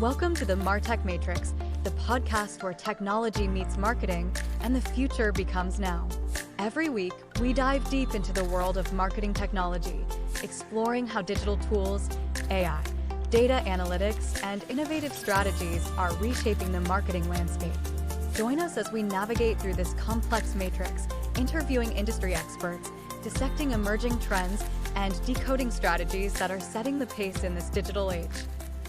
Welcome to the MarTech Matrix, the podcast where technology meets marketing and the future becomes now. Every week, we dive deep into the world of marketing technology, exploring how digital tools, AI, data analytics, and innovative strategies are reshaping the marketing landscape. Join us as we navigate through this complex matrix, interviewing industry experts, dissecting emerging trends, and decoding strategies that are setting the pace in this digital age.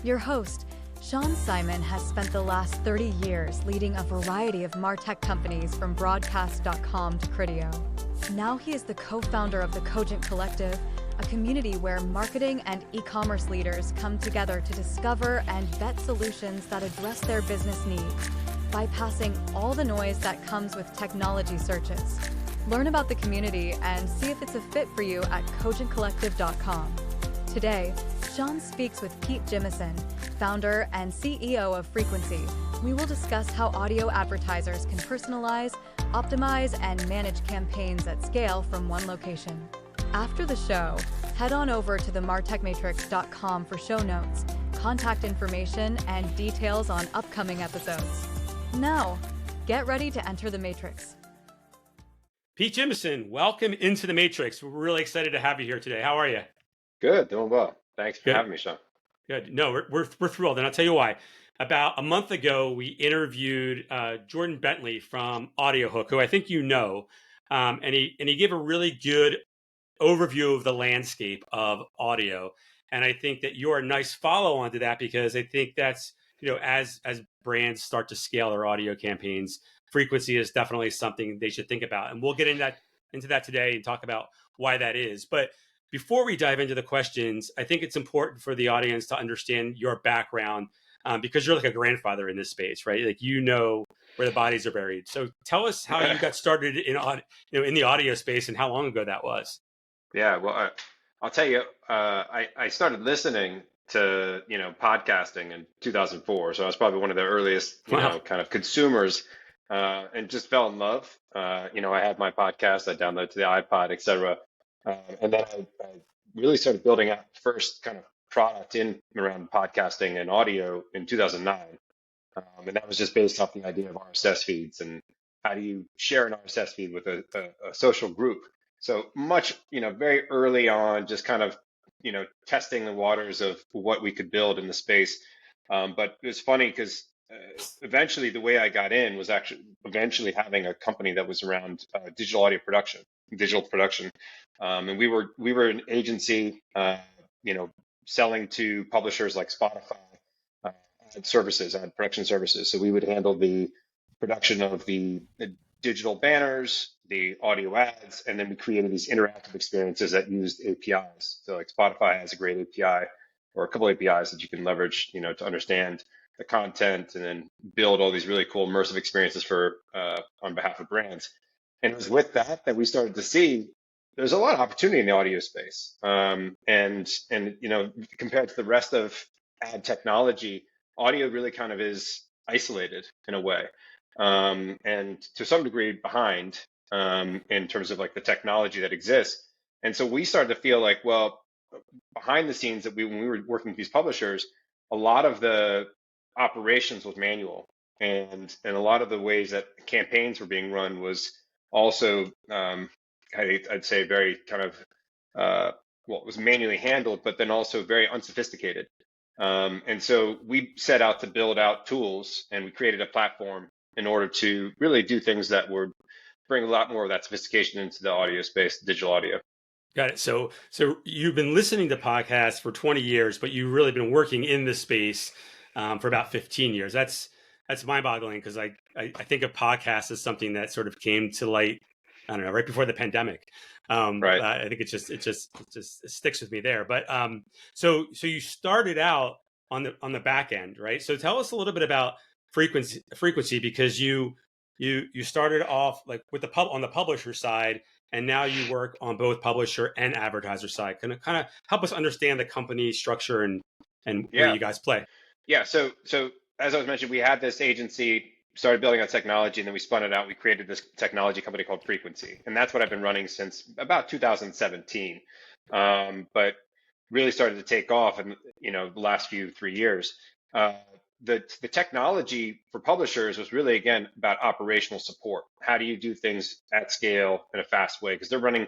Your host, Sean Simon, has spent the last 30 years leading a variety of MarTech companies from broadcast.com to Criteo. Now he is the co-founder of the Cogent Collective, a community where marketing and e-commerce leaders come together to discover and vet solutions that address their business needs, bypassing all the noise that comes with technology searches. Learn about the community and see if it's a fit for you at cogentcollective.com. Today, Sean speaks with Pete Jimson, founder and CEO of Frequency. We will discuss how audio advertisers can personalize, optimize, and manage campaigns at scale from one location. After the show, head on over to themartechmatrix.com for show notes, contact information, and details on upcoming episodes. Now, get ready to enter the Matrix. Pete Jimson, welcome into the Matrix. We're really excited to have you here today. How are you? Good, doing well. Thanks for having me, Sean. Good. No, we're thrilled, and I'll tell you why. About a month ago, we interviewed Jordan Bentley from AudioHook, who I think you know, and he gave a really good overview of the landscape of audio. And I think that you're a nice follow-on to that, because I think that's, as brands start to scale their audio campaigns, frequency is definitely something they should think about. And we'll get into that today and talk about why that is. But before we dive into the questions, I think it's important for the audience to understand your background, because you're like a grandfather in this space, right? Like, where the bodies are buried. So tell us how you got started in the audio space and how long ago that was. Yeah, well, I'll tell you, I started listening to podcasting in 2004, so I was probably one of the earliest kind of consumers, and just fell in love. I had my podcast, I downloaded to the iPod, etc. And then I really started building out the first kind of product in around podcasting and audio in 2009. And that was just based off the idea of RSS feeds and how do you share an RSS feed with a social group. So much, very early on, just kind of, testing the waters of what we could build in the space. But it was funny because eventually the way I got in was actually eventually having a company that was around digital production. And we were an agency, selling to publishers like Spotify, ad production services. So we would handle the production of the digital banners, the audio ads, and then we created these interactive experiences that used APIs. So like Spotify has a great API, or a couple APIs that you can leverage, to understand the content and then build all these really cool immersive experiences for on behalf of brands. And it was with that we started to see there's a lot of opportunity in the audio space. And compared to the rest of ad technology, audio really kind of is isolated in a way, and to some degree behind in terms of like the technology that exists. And so we started to feel like, well, behind the scenes when we were working with these publishers, a lot of the operations was manual, and a lot of the ways that campaigns were being run was also I'd say very kind of it was manually handled, but then also very unsophisticated. And so we set out to build out tools, and we created a platform in order to really do things that would bring a lot more of that sophistication into the audio space, digital audio. Got it. So you've been listening to podcasts for 20 years, but you've really been working in this space for about 15 years. That's mind-boggling, because I think of podcasts as something that sort of came to light, I don't know, right before the pandemic. Right. I think it just sticks with me there. But so you started out on the back end, right? So tell us a little bit about frequency, because you started off like on the publisher side, and now you work on both publisher and advertiser side. Can kind of help us understand the company structure and where you guys play? Yeah. So as I was mentioning, we had this agency, started building out technology, and then we spun it out. We created this technology company called Frequency, and that's what I've been running since about 2017. But really started to take off in the last 3 years. Uh, the technology for publishers was really again about operational support. How do you do things at scale in a fast way? Because they're running,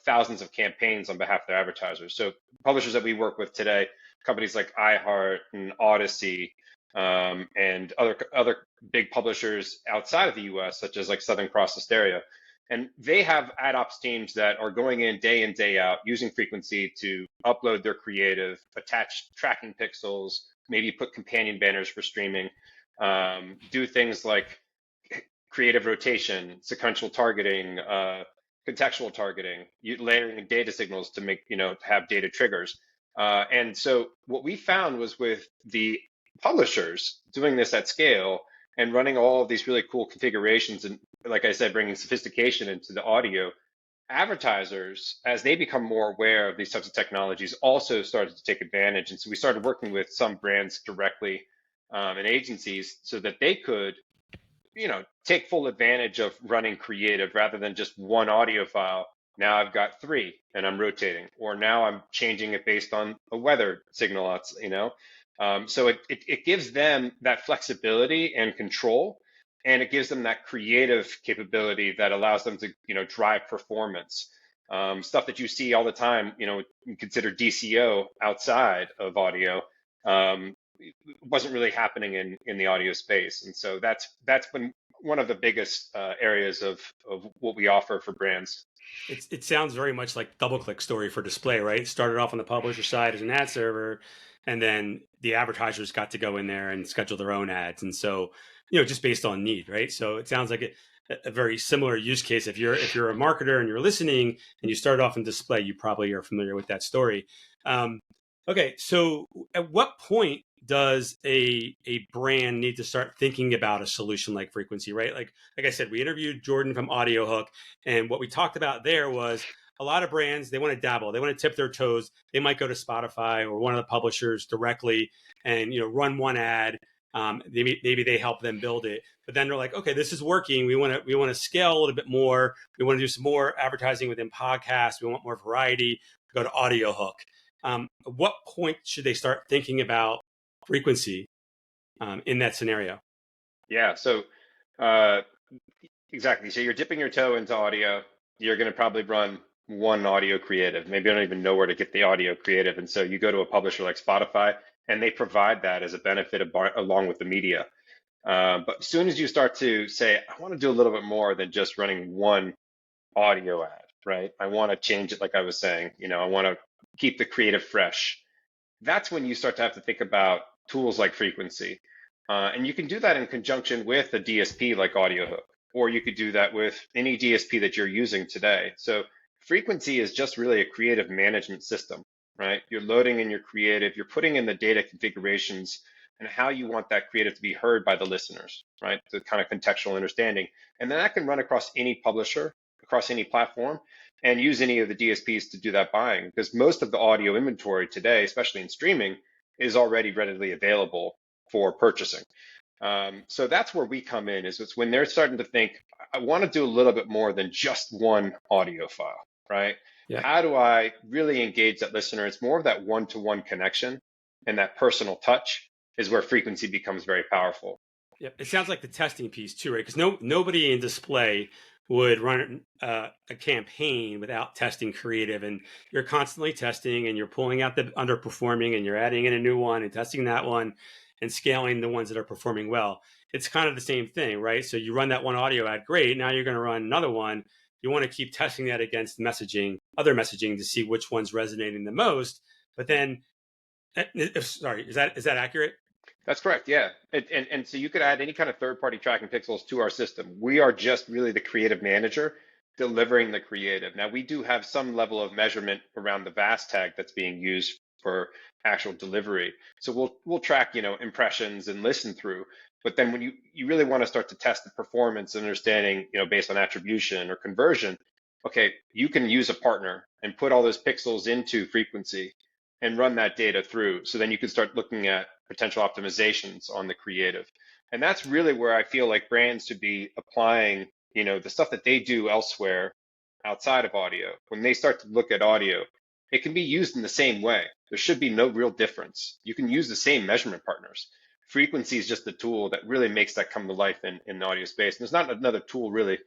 thousands of campaigns on behalf of their advertisers. So publishers that we work with today, companies like iHeart and Odyssey, and other big publishers outside of the U.S., such as like Southern Cross Hysteria, and they have ad ops teams that are going in day out, using frequency to upload their creative, attach tracking pixels, maybe put companion banners for streaming, do things like creative rotation, sequential targeting, contextual targeting, layering data signals to make, have data triggers. And so what we found was with the publishers doing this at scale and running all of these really cool configurations and, like I said, bringing sophistication into the audio, advertisers, as they become more aware of these types of technologies, also started to take advantage. And so we started working with some brands directly, and agencies, so that they could, take full advantage of running creative rather than just one audio file. Now I've got three and I'm rotating, or now I'm changing it based on a weather signal. So it gives them that flexibility and control, and it gives them that creative capability that allows them to, drive performance. Stuff that you see all the time, consider DCO outside of audio. Wasn't really happening in the audio space, and so that's been one of the biggest areas of what we offer for brands. It sounds very much like DoubleClick story for display, right? It started off on the publisher side as an ad server, and then the advertisers got to go in there and schedule their own ads. And so, just based on need, right? So it sounds like a very similar use case. If you're a marketer and you're listening and you start off in display, you probably are familiar with that story. Um, okay, so at what point does a brand need to start thinking about a solution like frequency, right? Like I said, we interviewed Jordan from AudioHook, and what we talked about there was a lot of brands, they want to dabble, they want to tip their toes. They might go to Spotify or one of the publishers directly and run one ad. Maybe they help them build it, but then they're like, okay, this is working. We want to scale a little bit more. We want to do some more advertising within podcasts. We want more variety. Go to AudioHook. At what point should they start thinking about frequency in that scenario? Yeah, so uh, exactly. So you're dipping your toe into audio. You're going to probably run one audio creative. Maybe you don't even know where to get the audio creative, and so you go to a publisher like Spotify, and they provide that as a benefit along with the media. But as soon as you start to say, I want to do a little bit more than just running one audio ad, right? I want to change it, like I was saying. I want to keep the creative fresh. That's when you start to have to think about tools like frequency. And you can do that in conjunction with a DSP like AudioHook, or you could do that with any DSP that you're using today. So frequency is just really a creative management system, right? You're loading in your creative, you're putting in the data configurations and how you want that creative to be heard by the listeners, right? The kind of contextual understanding. And then that can run across any publisher, across any platform, and use any of the DSPs to do that buying, because most of the audio inventory today, especially in streaming, is already readily available for purchasing. So that's where we come in, is it's when they're starting to think, I want to do a little bit more than just one audio file, right? Yeah. How do I really engage that listener? It's more of that one-to-one connection, and that personal touch is where frequency becomes very powerful. Yep. It sounds like the testing piece too, right? Because nobody in display would run a campaign without testing creative, and you're constantly testing, and you're pulling out the underperforming, and you're adding in a new one and testing that one, and scaling the ones that are performing well. It's kind of the same thing, right? So you run that one audio ad, great. Now you're going to run another one. You want to keep testing that against other messaging to see which one's resonating the most. But then, sorry, is that accurate? That's correct. Yeah. And so you could add any kind of third-party tracking pixels to our system. We are just really the creative manager delivering the creative. Now, we do have some level of measurement around the VAST tag that's being used for actual delivery. So we'll track, impressions and listen through. But then when you really want to start to test the performance and understanding, based on attribution or conversion, okay, you can use a partner and put all those pixels into frequency and run that data through. So then you can start looking at potential optimizations on the creative. And that's really where I feel like brands should be applying, the stuff that they do elsewhere outside of audio. When they start to look at audio, it can be used in the same way. There should be no real difference. You can use the same measurement partners. Frequency is just the tool that really makes that come to life in the audio space. And there's not another tool really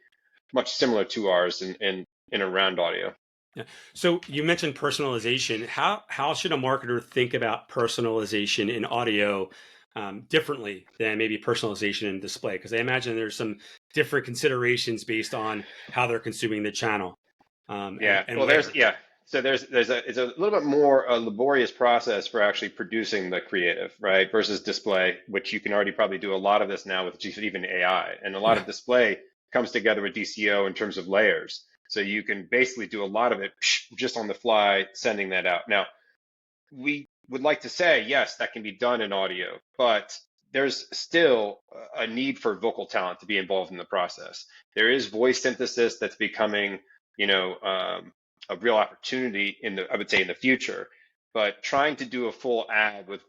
much similar to ours in around audio. Yeah. So you mentioned personalization. How should a marketer think about personalization in audio differently than maybe personalization in display? Because I imagine there's some different considerations based on how they're consuming the channel Yeah, and well, where. so there's a it's a little bit more a laborious process for actually producing the creative, right? Versus display, which you can already probably do a lot of this now with just even AI, and a lot Yeah. of display comes together with DCO in terms of layers. So you can basically do a lot of it just on the fly, sending that out. Now, we would like to say, yes, that can be done in audio, but there's still a need for vocal talent to be involved in the process. There is voice synthesis that's becoming, you know, a real opportunity I would say in the future. But trying to do a full ad with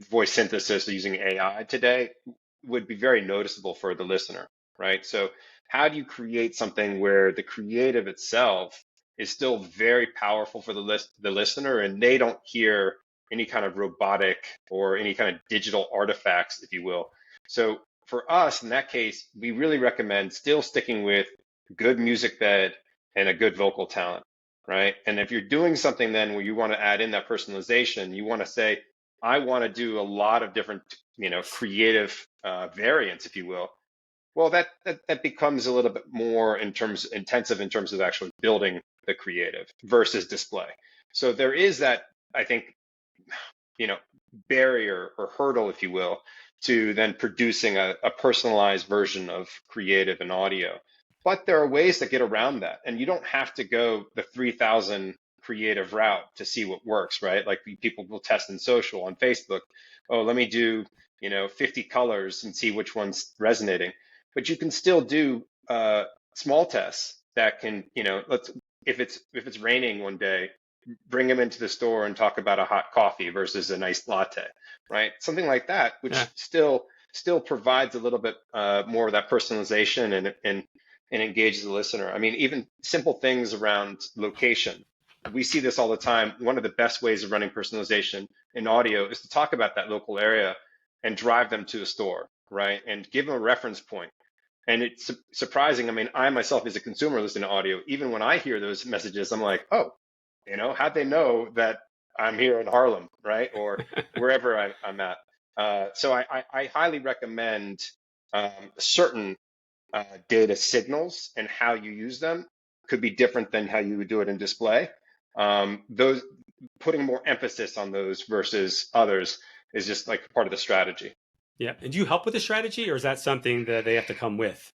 voice synthesis using AI today would be very noticeable for the listener, right? So how do you create something where the creative itself is still very powerful for the listener, and they don't hear any kind of robotic or any kind of digital artifacts, if you will. So for us, in that case, we really recommend still sticking with good music bed and a good vocal talent, right? And if you're doing something then where you want to add in that personalization, you want to say, I want to do a lot of different, creative variants, if you will. Well, that becomes a little bit more in terms intensive in terms of actually building the creative versus display. So there is that, I think, you know, barrier or hurdle, if you will, to then producing a personalized version of creative and audio. But there are ways to get around that, and you don't have to go the 3,000 creative route to see what works, right? Like people will test in social on Facebook. Oh, let me do 50 colors and see which one's resonating. But you can still do small tests that can, let's if it's raining one day, bring them into the store and talk about a hot coffee versus a nice latte, right? Something like that, Yeah. which still provides a little bit more of that personalization and engages the listener. I mean, even simple things around location. We see this all the time. One of the best ways of running personalization in audio is to talk about that local area and drive them to a store, right? And give them a reference point. And it's surprising. I mean, I myself, as a consumer listening to audio, even when I hear those messages, I'm like, oh, how'd they know that I'm here in Harlem, right? Or wherever I'm at. So I highly recommend certain data signals, and how you use them could be different than how you would do it in display. Those putting more emphasis on those versus others is just like part of the strategy. Yeah. And do you help with the strategy, or is that something that they have to come with?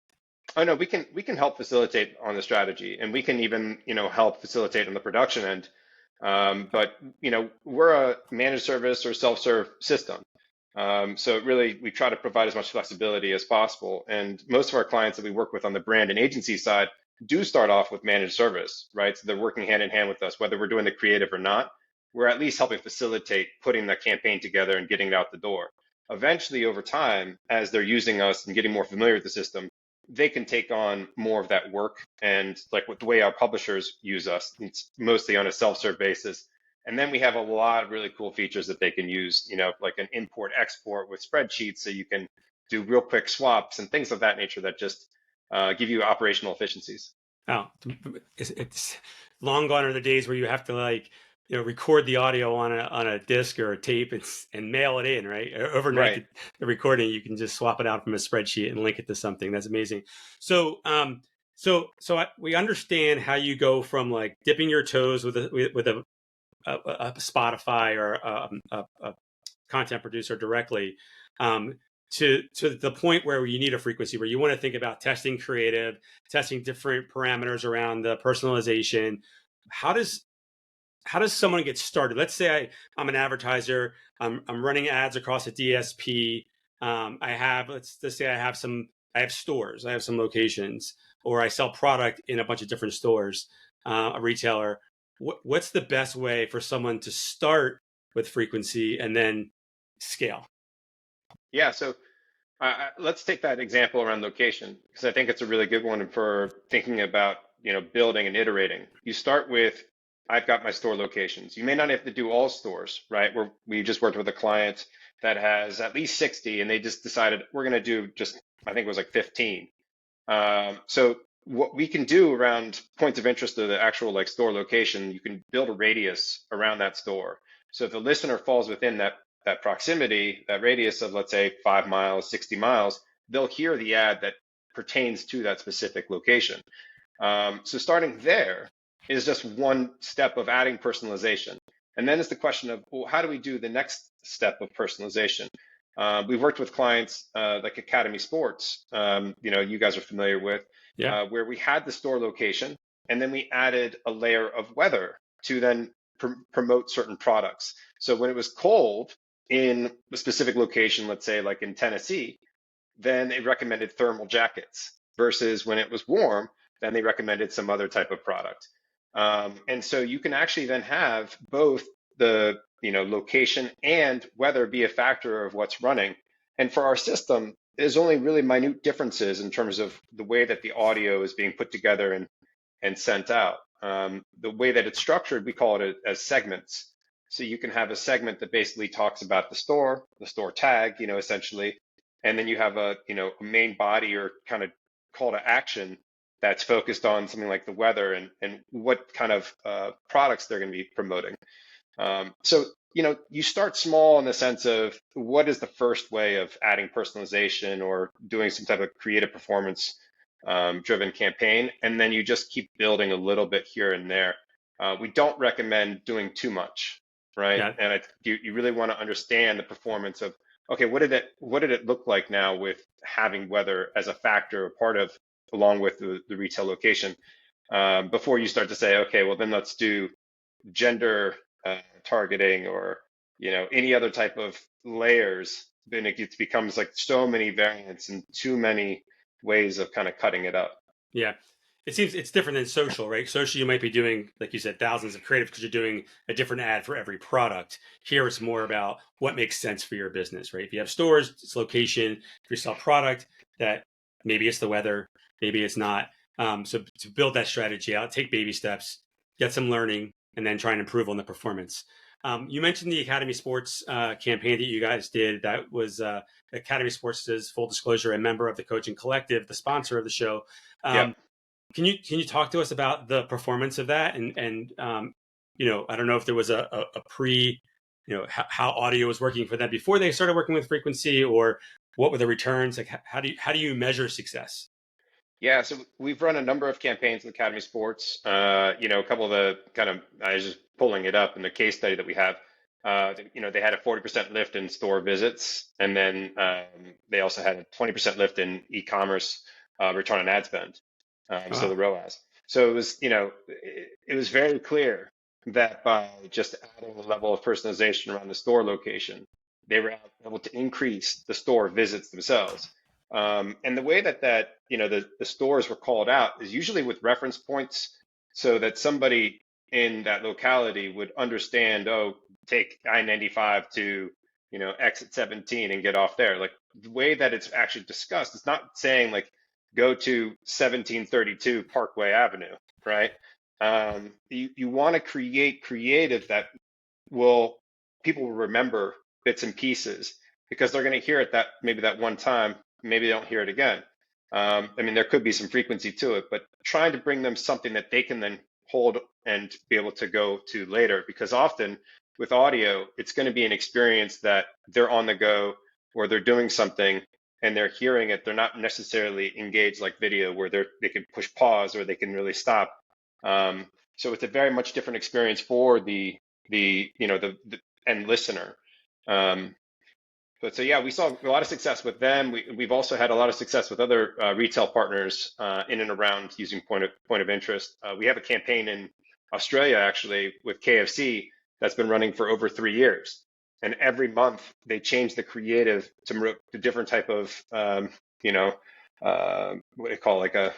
Oh no, we can help facilitate on the strategy, and we can even help facilitate on the production end. But we're a managed service or self-serve system, so really we try to provide as much flexibility as possible. And most of our clients that we work with on the brand and agency side do start off with managed service, right? So they're working hand in hand with us, whether we're doing the creative or not. We're at least helping facilitate putting the campaign together and getting it out the door. Eventually, over time, as they're using us and getting more familiar with the system, they can take on more of that work. And like with the way our publishers use us, it's mostly on a self-serve basis. And then we have a lot of really cool features that they can use, like an import export with spreadsheets, so you can do real quick swaps and things of that nature that just give you operational efficiencies. Oh, it's long gone are the days where you have to record the audio on a disc or a tape and mail it in, right? Overnight, Right. the recording, you can just swap it out from a spreadsheet and link it to something. That's amazing. So we understand how you go from like dipping your toes with a Spotify or a content producer directly, um, to the point where you need a frequency, where you want to think about testing creative, testing different parameters around the personalization. How does someone get started? Let's say I'm an advertiser. I'm running ads across a DSP. I have let's say I have stores. I have some locations, or I sell product in a bunch of different stores. A retailer. What's the best way for someone to start with frequency and then scale? Yeah. So let's take that example around location, because I think it's a really good one for thinking about building and iterating. You start with I've got my store locations. You may not have to do all stores, right? We just worked with a client that has at least 60, and they just decided we're going to do just, I think it was like 15. So what we can do around points of interest of the actual like store location, you can build a radius around that store. So if the listener falls within that proximity, that radius of, let's say, 5 miles, 60 miles, they'll hear the ad that pertains to that specific location. So starting there is just one step of adding personalization. And then it's the question of, well, how do we do the next step of personalization? We've worked with clients like Academy Sports, you guys are familiar with, Yeah. where we had the store location, and then we added a layer of weather to then promote certain products. So when it was cold in a specific location, let's say like in Tennessee, then they recommended thermal jackets, versus when it was warm, then they recommended some other type of product. And so you can actually then have both the location and weather be a factor of what's running. And for our system, there's only really minute differences in terms of the way that the audio is being put together and sent out. The way that it's structured, we call it as segments. So you can have a segment that basically talks about the store tag, essentially, and then you have a main body or kind of call to action that's focused on something like the weather and what kind of products they're going to be promoting. So you start small in the sense of what is the first way of adding personalization or doing some type of creative performance driven campaign, and then you just keep building a little bit here and there. We don't recommend doing too much, right? Yeah. And you really want to understand the performance of, okay, what did it look like now with having weather as a factor, a part of, along with the retail location, before you start to say, okay, well then let's do gender targeting or any other type of layers. Then it becomes like so many variants and too many ways of kind of cutting it up. Yeah. It seems it's different than social, right? Social, you might be doing, like you said, thousands of creative because you're doing a different ad for every product. Here, it's more about what makes sense for your business, right? If you have stores, it's location. If you sell product, that maybe it's the weather, maybe it's not. So to build that strategy out, take baby steps, get some learning, and then try and improve on the performance. You mentioned the Academy Sports campaign that you guys did. That was Academy Sports is, full disclosure, a member of the Coaching Collective, the sponsor of the show. Yep. Can you talk to us about the performance of that? And I don't know if there was a pre, how audio was working for them before they started working with frequency, or what were the returns? Like, how do you measure success? Yeah, so we've run a number of campaigns in Academy Sports. A couple of the kind of, I was just pulling it up in the case study that we have. They had a 40% lift in store visits, and then they also had a 20% lift in e-commerce return on ad spend. So Oh, the ROAS. So it was, it was very clear that by just adding a level of personalization around the store location, they were able to increase the store visits themselves. And the way the stores were called out is usually with reference points, so that somebody in that locality would understand, oh, take I-95 to, exit 17 and get off there. Like the way that it's actually discussed, it's not saying like go to 1732 Parkway Avenue, right? You want to create creative that will people will remember bits and pieces, because they're going to hear it that maybe that one time, maybe they don't hear it again. There could be some frequency to it, but trying to bring them something that they can then hold and be able to go to later, because often with audio, it's going to be an experience that they're on the go or they're doing something and they're hearing it. They're not necessarily engaged like video where they can push pause or they can really stop. So it's a very much different experience for the end listener. But so yeah, we saw a lot of success with them. We've also had a lot of success with other retail partners in and around using point of interest. We have a campaign in Australia actually with KFC that's been running for over 3 years, and every month they change the creative to different type of what do you call, like a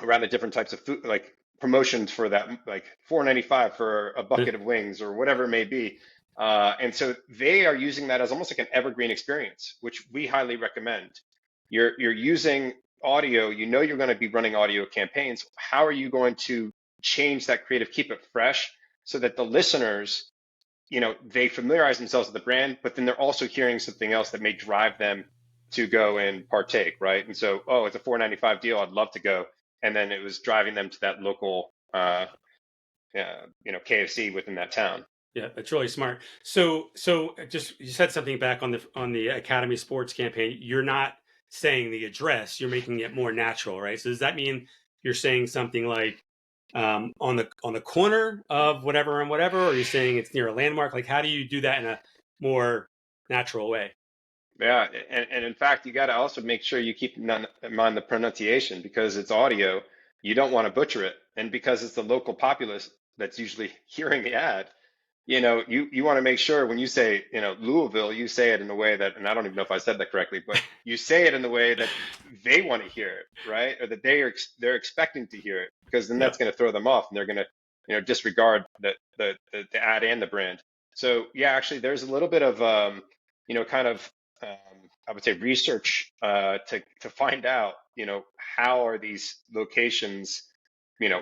around the different types of food, like promotions for that, like 4.95 for a bucket of wings or whatever it may be. And so they are using that as almost like an evergreen experience, which we highly recommend. You're using audio, you're going to be running audio campaigns. How are you going to change that creative, keep it fresh so that the listeners, they familiarize themselves with the brand, but then they're also hearing something else that may drive them to go and partake, right? And so, oh, it's a $4.95 deal. I'd love to go. And then it was driving them to that local, KFC within that town. Yeah, that's really smart. So just you said something back on the Academy Sports campaign. You're not saying the address. You're making it more natural, right? So does that mean you're saying something like on the corner of whatever and whatever, or you're saying it's near a landmark? Like, how do you do that in a more natural way? Yeah, and in fact, you got to also make sure you keep in mind the pronunciation because it's audio. You don't want to butcher it, and because it's the local populace that's usually hearing the ad, you want to make sure when you say, Louisville, you say it in a way that, and I don't even know if I said that correctly, but you say it in the way that they want to hear it, right? Or that they're expecting to hear it, because then Yep. that's going to throw them off, and they're going to, disregard the ad and the brand. So yeah, actually, there's a little bit of, kind of, I would say research to find out, how are these locations, you know,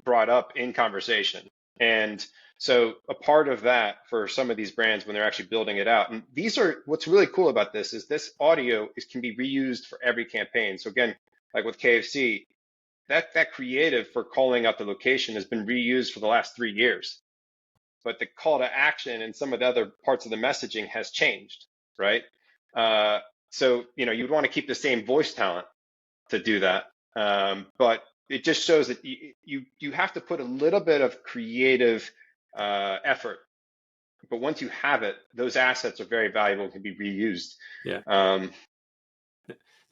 brought up in conversation. And so a part of that for some of these brands when they're actually building it out, and these are what's really cool about this is this audio can be reused for every campaign. So again, like with KFC, that creative for calling out the location has been reused for the last 3 years. But the call to action and some of the other parts of the messaging has changed, right? So you'd want to keep the same voice talent to do that. But it just shows that you have to put a little bit of creative effort. But once you have it, those assets are very valuable and can be reused. Yeah. Um,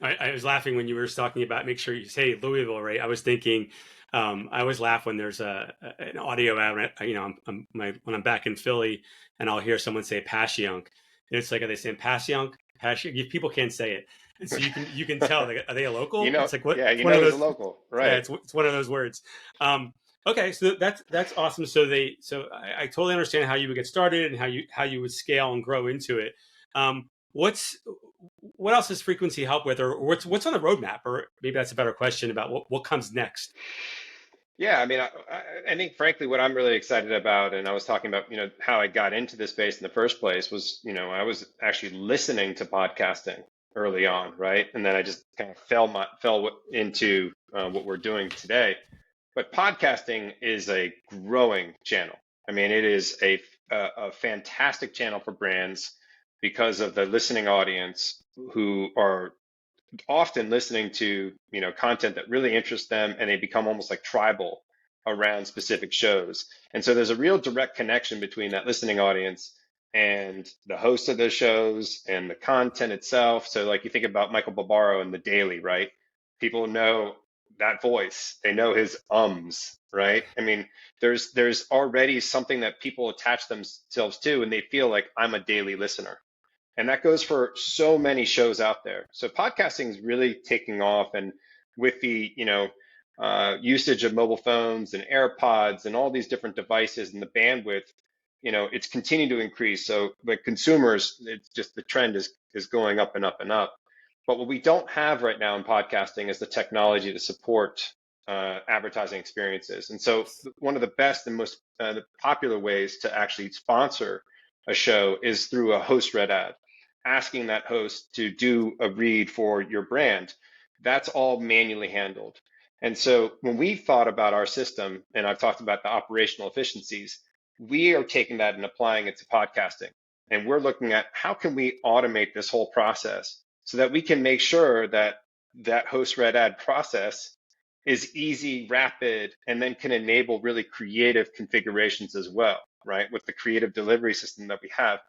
I was laughing when you were talking about make sure you say Louisville, right? I was thinking, I always laugh when there's an audio ad. When I'm back in Philly and I'll hear someone say Passyunk, and it's like, are they saying Passyunk? Passyunk? People can't say it, and so you can tell. Like, are they a local? It's like what? yeah, It's one of there's those. a local, Yeah, right? it's one of those words. Okay, so that's awesome. I totally understand how you would get started and how you would scale and grow into it. What's what else does frequency help with, or what's on the roadmap, or maybe that's a better question about what comes next. Yeah, I mean, I think frankly, what I'm really excited about, and I was talking about, how I got into this space in the first place was, I was actually listening to podcasting early on, right? And then I just kind of fell into what we're doing today. But podcasting is a growing channel. I mean, it is a fantastic channel for brands because of the listening audience who are often listening to content that really interests them, and they become almost like tribal around specific shows. And so there's a real direct connection between that listening audience and the host of those shows and the content itself. So like you think about Michael Barbaro and The Daily, right? People know that voice. They know his ums, right? I mean, there's already something that people attach themselves to, and they feel like I'm a daily listener. And that goes for so many shows out there. So podcasting is really taking off. And with the, usage of mobile phones and AirPods and all these different devices and the bandwidth, it's continuing to increase. So like consumers, it's just the trend is going up and up and up. But what we don't have right now in podcasting is the technology to support advertising experiences. And so one of the best and most popular ways to actually sponsor a show is through a host read ad, asking that host to do a read for your brand. That's all manually handled. And so when we thought about our system, and I've talked about the operational efficiencies, we are taking that and applying it to podcasting. And we're looking at how can we automate this whole process so that we can make sure that that host read ad process is easy, rapid, and then can enable really creative configurations as well, right? With the creative delivery system that we have.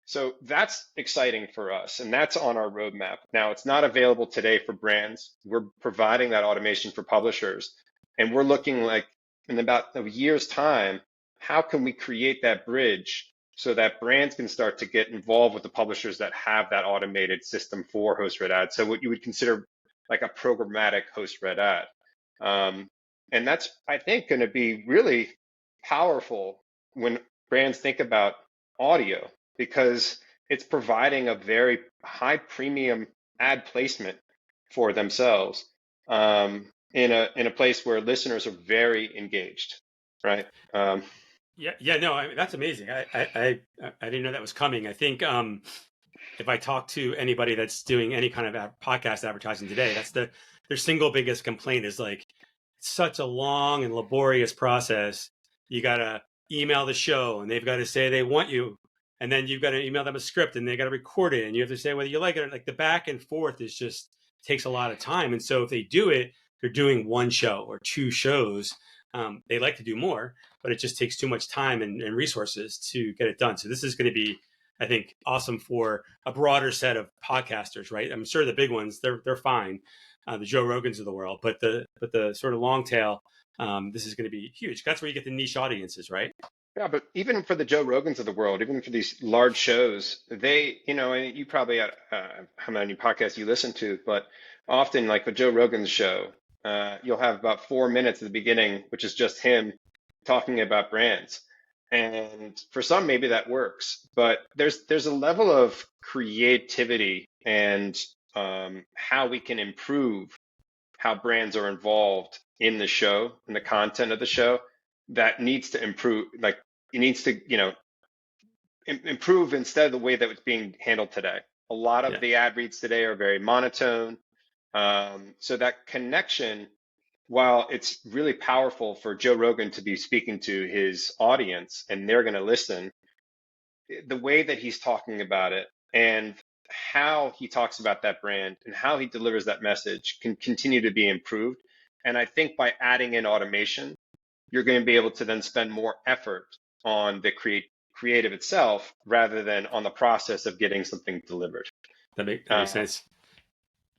So that's exciting for us, and that's on our roadmap. Now, it's not available today for brands. We're providing that automation for publishers, and we're looking like in about a year's time, how can we create that bridge so that brands can start to get involved with the publishers that have that automated system for host read ads? So what you would consider like a programmatic host read ad. And that's, I think, going to be really powerful when brands think about audio because it's providing a very high premium ad placement for themselves. in a place where listeners are very engaged, right? Yeah, no, that's amazing. I didn't know that was coming. I think if I talk to anybody that's doing any kind of podcast advertising today, that's their single biggest complaint is like such a long and laborious process. You got to email the show and they've got to say they want you. And then you've got to email them a script and they got to record it and you have to say whether you like it. Like the back and forth is just takes a lot of time. And so if they do it, they're doing one show or two shows. They like to do more, but it just takes too much time and resources to get it done. So this is going to be, I think, awesome for a broader set of podcasters, right? I'm sure the big ones, they're fine, the Joe Rogans of the world, but the sort of long tail, this is going to be huge. That's where you get the niche audiences, right? Yeah, but even for the Joe Rogans of the world, even for these large shows, they, and you probably how many podcasts you listen to, but often like the Joe Rogan's show, you'll have about 4 minutes at the beginning, which is just him talking about brands. And for some, maybe that works, but there's a level of creativity and how we can improve how brands are involved in the show, in the content of the show, that needs to improve. Like it needs to, improve instead of the way that it's being handled today. A lot of Yeah, the ad reads today are very monotone. So that connection, while it's really powerful for Joe Rogan to be speaking to his audience and they're going to listen, the way that he's talking about it and how he talks about that brand and how he delivers that message can continue to be improved. And I think by adding in automation, you're going to be able to then spend more effort on the creative itself rather than on the process of getting something delivered. that makes sense.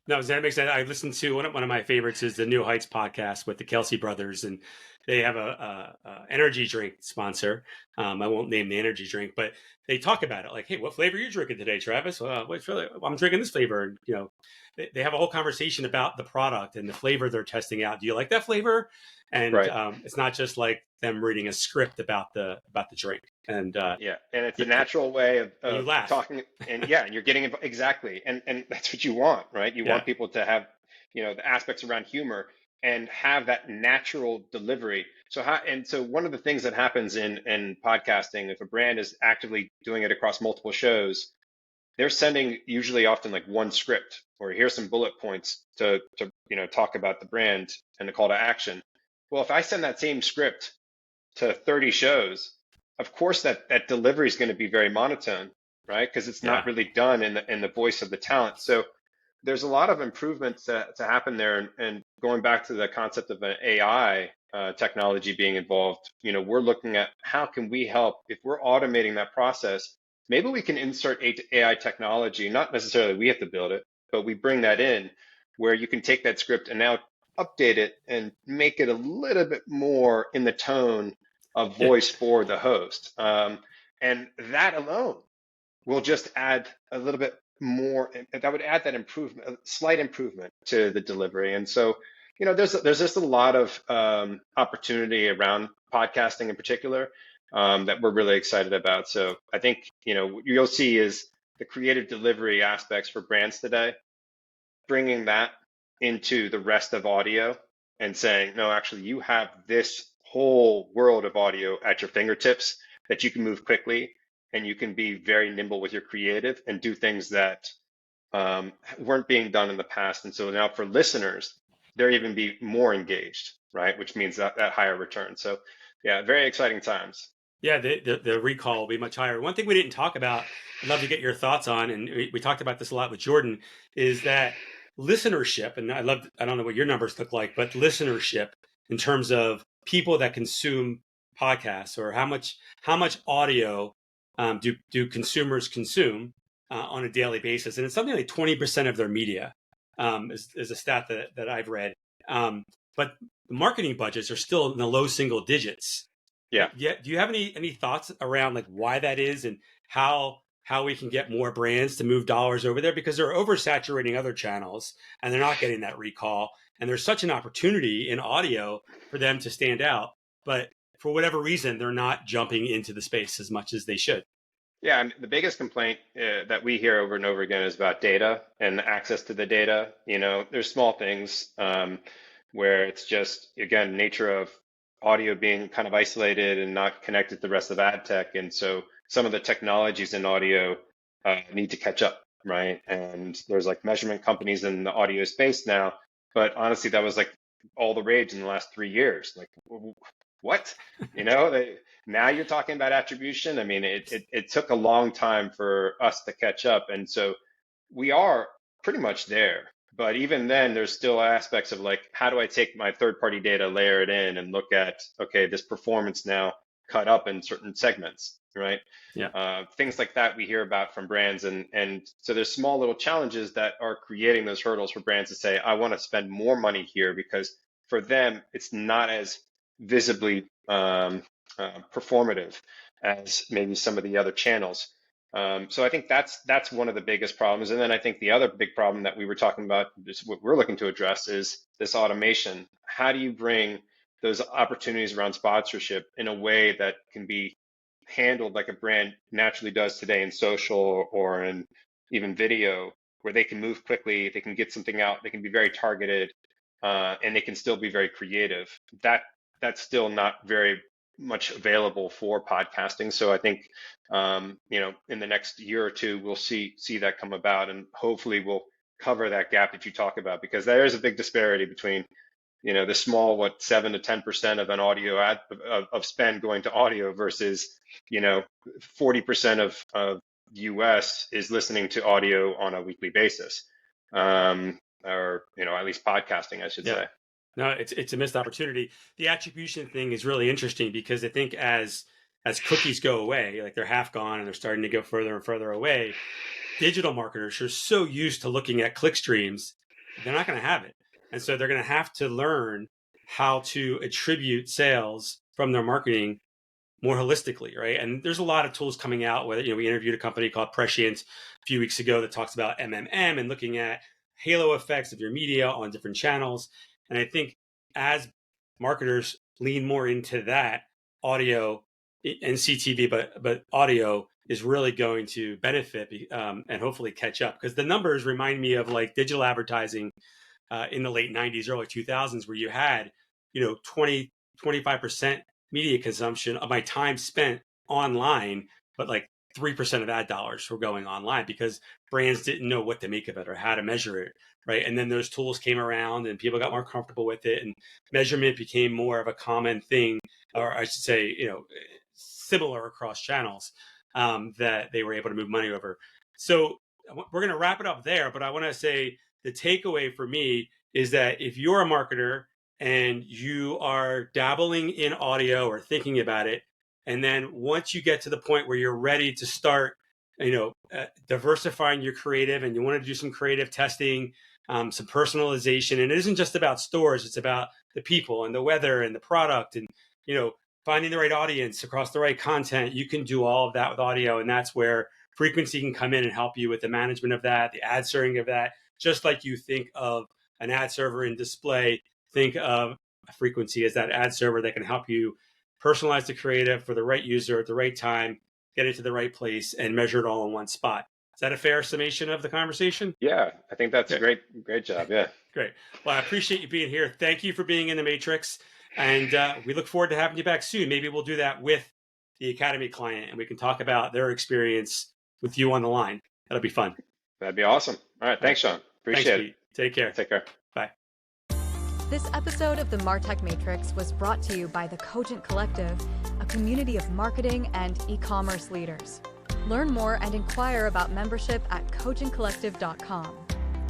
No, does that make sense? I listened to one of my favorites is the New Heights podcast with the Kelsey brothers, and they have a energy drink sponsor. I won't name the energy drink, but they talk about it like, "Hey, what flavor are you drinking today, Travis? What flavor? I'm drinking this flavor." And, they have a whole conversation about the product and the flavor they're testing out. Do you like that flavor? And Right. it's not just like them reading a script about the drink. And Yeah, and it's a yeah, natural way and you of laugh. talking, and yeah, and you're getting exactly, and that's what you want, right? You Yeah, want people to have, the aspects around humor and have that natural delivery. So one of the things that happens in podcasting, if a brand is actively doing it across multiple shows, they're sending usually often like one script or here's some bullet points to talk about the brand and the call to action. Well, if I send that same script to 30 shows, of course that delivery is going to be very monotone, right? Because it's not yeah. really done in the voice of the talent. So there's a lot of improvements to happen there. And going back to the concept of an AI technology being involved, we're looking at how can we help if we're automating that process. Maybe we can insert AI technology, not necessarily we have to build it, but we bring that in where you can take that script and now update it and make it a little bit more in the tone of voice for the host. And that alone will just add a little bit more. That would add that improvement, a slight improvement to the delivery. And so, there's just a lot of opportunity around podcasting in particular that we're really excited about. So I think what you'll see is the creative delivery aspects for brands today, bringing that into the rest of audio and saying, no, actually, you have this whole world of audio at your fingertips that you can move quickly and you can be very nimble with your creative and do things that weren't being done in the past. And so now for listeners, they're even be more engaged, right? Which means that higher return. So yeah, very exciting times. Yeah, the recall will be much higher. One thing we didn't talk about, I'd love to get your thoughts on, and we talked about this a lot with Jordan, is that listenership, and I don't know what your numbers look like, but listenership in terms of people that consume podcasts or how much audio do consumers consume on a daily basis, and it's something like 20% of their media is a stat that I've read. But the marketing budgets are still in the low single digits. Yeah. Yeah. Do you have any thoughts around like why that is and how we can get more brands to move dollars over there because they're oversaturating other channels and they're not getting that recall and there's such an opportunity in audio for them to stand out, but for whatever reason they're not jumping into the space as much as they should. Yeah, and the biggest complaint that we hear over and over again is about data and access to the data. There's small things. where it's just, again, nature of audio being kind of isolated and not connected to the rest of ad tech. And so some of the technologies in audio need to catch up, right? And there's like measurement companies in the audio space now, but honestly, that was like all the rage in the last 3 years. Like, what? Now you're talking about attribution. I mean, it took a long time for us to catch up. And so we are pretty much there. But even then, there's still aspects of like, how do I take my third-party data, layer it in, and look at, okay, this performance now cut up in certain segments, right? Yeah. Things like that we hear about from brands, and so there's small little challenges that are creating those hurdles for brands to say, I want to spend more money here, because for them, it's not as visibly performative as maybe some of the other channels. So I think that's one of the biggest problems. And then I think the other big problem that we were talking about, just what we're looking to address, is this automation. How do you bring those opportunities around sponsorship in a way that can be handled like a brand naturally does today in social or in even video, where they can move quickly, they can get something out, they can be very targeted, and they can still be very creative. That's still not very much available for podcasting. So I think in the next year or two, we'll see that come about, and hopefully we'll cover that gap that you talk about, because there is a big disparity between the small 7 to 10% of an audio ad of spend going to audio versus 40% of US is listening to audio on a weekly basis, or at least podcasting, I should say. No, it's a missed opportunity. The attribution thing is really interesting, because I think as cookies go away, like they're half gone and they're starting to go further and further away, digital marketers are so used to looking at click streams, they're not going to have it. And so they're going to have to learn how to attribute sales from their marketing more holistically, right? And there's a lot of tools coming out. Whether we interviewed a company called Prescient a few weeks ago that talks about MMM and looking at halo effects of your media on different channels. And I think as marketers lean more into that, audio and CTV, but audio is really going to benefit and hopefully catch up, because the numbers remind me of like digital advertising in the late 90s, early 2000s, where you had 25% media consumption of my time spent online, but like 3% of ad dollars were going online, because brands didn't know what to make of it or how to measure it, right? And then those tools came around and people got more comfortable with it, and measurement became more of a common thing, or I should say, similar across channels, that they were able to move money over. So we're going to wrap it up there, but I want to say the takeaway for me is that if you're a marketer and you are dabbling in audio or thinking about it, and then once you get to the point where you're ready to start, diversifying your creative, and you want to do some creative testing, some personalization, and it isn't just about stores, it's about the people and the weather and the product, and finding the right audience across the right content. You can do all of that with audio, and that's where frequency can come in and help you with the management of that, the ad serving of that. Just like you think of an ad server in display, think of a frequency as that ad server that can help you personalize the creative for the right user at the right time, get it to the right place, and measure it all in one spot. Is that a fair summation of the conversation? Yeah, I think that's a great job. Yeah. Great. Well, I appreciate you being here. Thank you for being in the Matrix. And we look forward to having you back soon. Maybe we'll do that with the Academy client, and we can talk about their experience with you on the line. That'll be fun. That'd be awesome. All right. Thanks, Sean. Appreciate it. Pete. Take care. Take care. Bye. This episode of the MarTech Matrix was brought to you by the Cogent Collective, a community of marketing and e-commerce leaders. Learn more and inquire about membership at cogentcollective.com.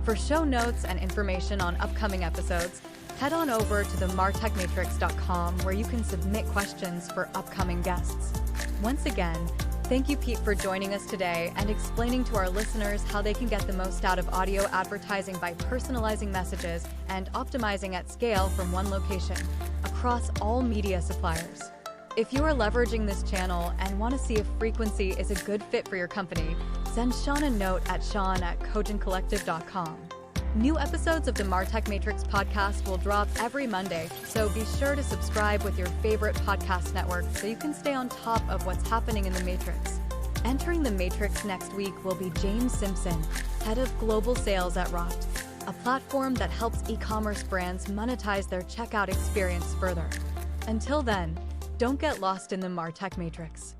For show notes and information on upcoming episodes, head on over to the martechmatrix.com, where you can submit questions for upcoming guests. Once again, thank you, Pete, for joining us today and explaining to our listeners how they can get the most out of audio advertising by personalizing messages and optimizing at scale from one location across all media suppliers. If you are leveraging this channel and want to see if frequency is a good fit for your company, send Sean a note at sean@cogentcollective.com. New episodes of the MarTech Matrix podcast will drop every Monday, so be sure to subscribe with your favorite podcast network so you can stay on top of what's happening in the Matrix. Entering the Matrix next week will be James Simpson, head of global sales at Roft. a platform that helps e-commerce brands monetize their checkout experience further. Until then, don't get lost in the MarTech matrix.